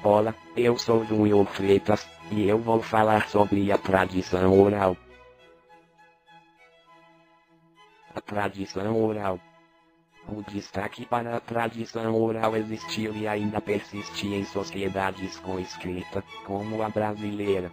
Olá, eu sou Júnior Freitas, e eu vou falar sobre a tradição oral. A tradição oral. O destaque para a tradição oral existiu e ainda persiste em sociedades com escrita, como a brasileira.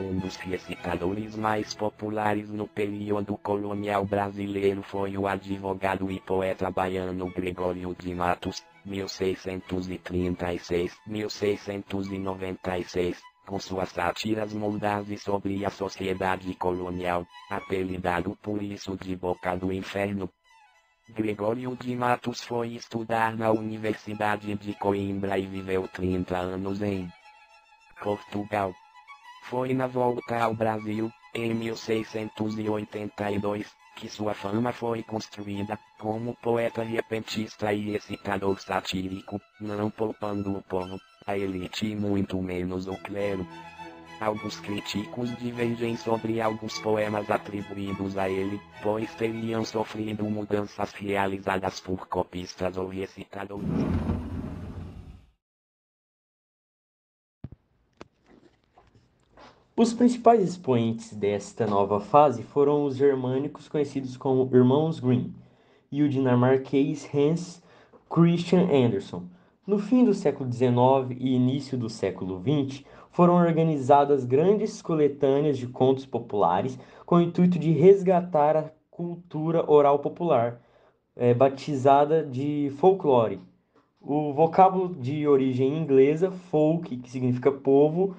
Um dos recitadores mais populares no período colonial brasileiro foi o advogado e poeta baiano Gregório de Matos, 1636-1696, com suas sátiras mordazes sobre a sociedade colonial, apelidado por isso de Boca do Inferno. Gregório de Matos foi estudar na Universidade de Coimbra e viveu 30 anos em Portugal. Foi na volta ao Brasil, em 1682, que sua fama foi construída, como poeta repentista e recitador satírico, não poupando o povo, a elite e muito menos o clero. Alguns críticos divergem sobre alguns poemas atribuídos a ele, pois teriam sofrido mudanças realizadas por copistas ou recitadores. Os principais expoentes desta nova fase foram os germânicos conhecidos como Irmãos Grimm e o dinamarquês Hans Christian Andersen. No fim do século XIX e início do século XX, foram organizadas grandes coletâneas de contos populares com o intuito de resgatar a cultura oral popular, batizada de folclore. O vocábulo de origem inglesa, folk, que significa povo,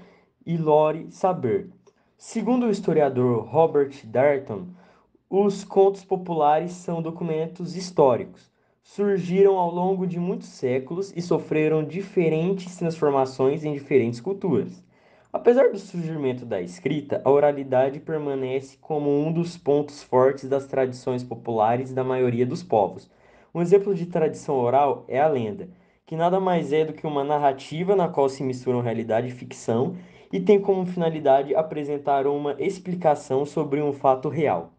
e lore, saber. Segundo o historiador Robert Darnton, os contos populares são documentos históricos. Surgiram ao longo de muitos séculos e sofreram diferentes transformações em diferentes culturas. Apesar do surgimento da escrita, a oralidade permanece como um dos pontos fortes das tradições populares da maioria dos povos. Um exemplo de tradição oral é a lenda, que nada mais é do que uma narrativa na qual se misturam realidade e ficção e tem como finalidade apresentar uma explicação sobre um fato real.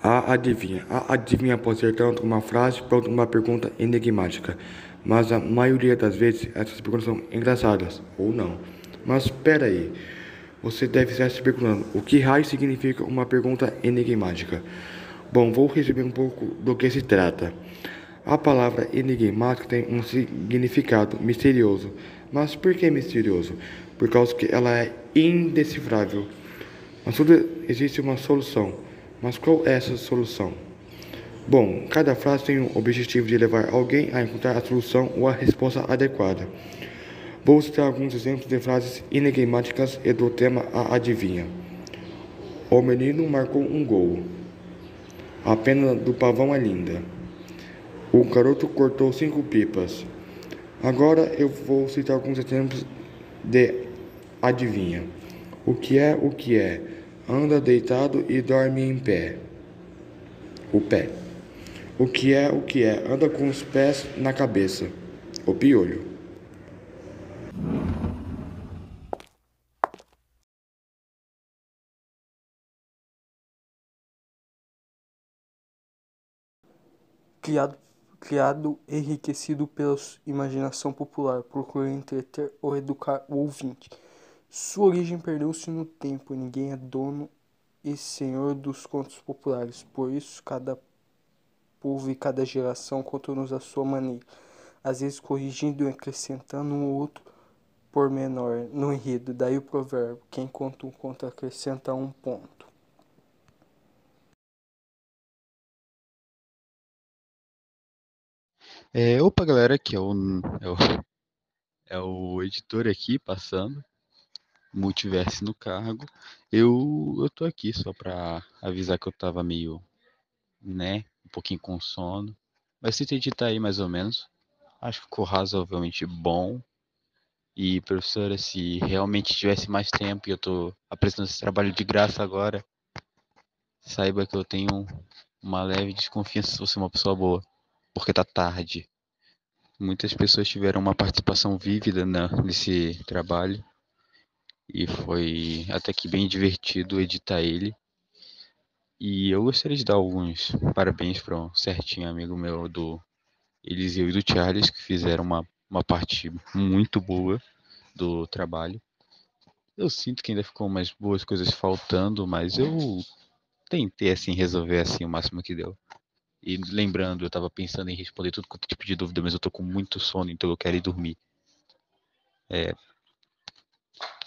A adivinha pode ser tanto uma frase quanto uma pergunta enigmática, mas a maioria das vezes essas perguntas são engraçadas, ou não. Mas espera aí, você deve estar se perguntando, o que raio significa uma pergunta enigmática? Bom, vou resumir um pouco do que se trata. A palavra enigmática tem um significado misterioso. Mas por que misterioso? Por causa que ela é indecifrável. Mas tudo existe uma solução. Mas qual é essa solução? Bom, cada frase tem o objetivo de levar alguém a encontrar a solução ou a resposta adequada. Vou citar alguns exemplos de frases enigmáticas e do tema A Adivinha. O menino marcou um gol. A pena do pavão é linda. O garoto cortou 5 pipas. Agora eu vou citar alguns exemplos de adivinha. O que é o que é? Anda deitado e dorme em pé. O pé. O que é o que é? Anda com os pés na cabeça. O piolho. Criado enriquecido pela imaginação popular, procura entreter ou educar o ouvinte. Sua origem perdeu-se no tempo, ninguém é dono e senhor dos contos populares, por isso cada povo e cada geração conta-nos a sua maneira, às vezes corrigindo e acrescentando um ou outro pormenor no enredo, daí o provérbio, quem conta um conto acrescenta um ponto. Opa, galera, aqui é o editor aqui passando, Multiverso no cargo. Eu tô aqui só pra avisar que eu tava meio, né, um pouquinho com sono. Mas tentei editar aí mais ou menos. Acho que ficou razoavelmente bom. E, professora, se realmente tivesse mais tempo e eu tô apresentando esse trabalho de graça agora, saiba que eu tenho uma leve desconfiança se você é uma pessoa boa, porque tá tarde. Muitas pessoas tiveram uma participação vívida nesse trabalho e foi até que bem divertido editar ele. E eu gostaria de dar alguns parabéns para um certinho amigo meu do Eles e eu e do Charles, que fizeram uma parte muito boa do trabalho. Eu sinto que ainda ficou umas boas coisas faltando, mas eu tentei, assim, resolver, assim, o máximo que deu. E lembrando, eu tava pensando em responder tudo quanto tipo de dúvida, mas eu tô com muito sono, então eu quero ir dormir.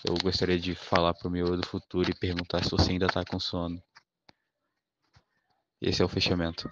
Eu gostaria de falar pro meu eu do futuro e perguntar se você ainda tá com sono. Esse é o fechamento.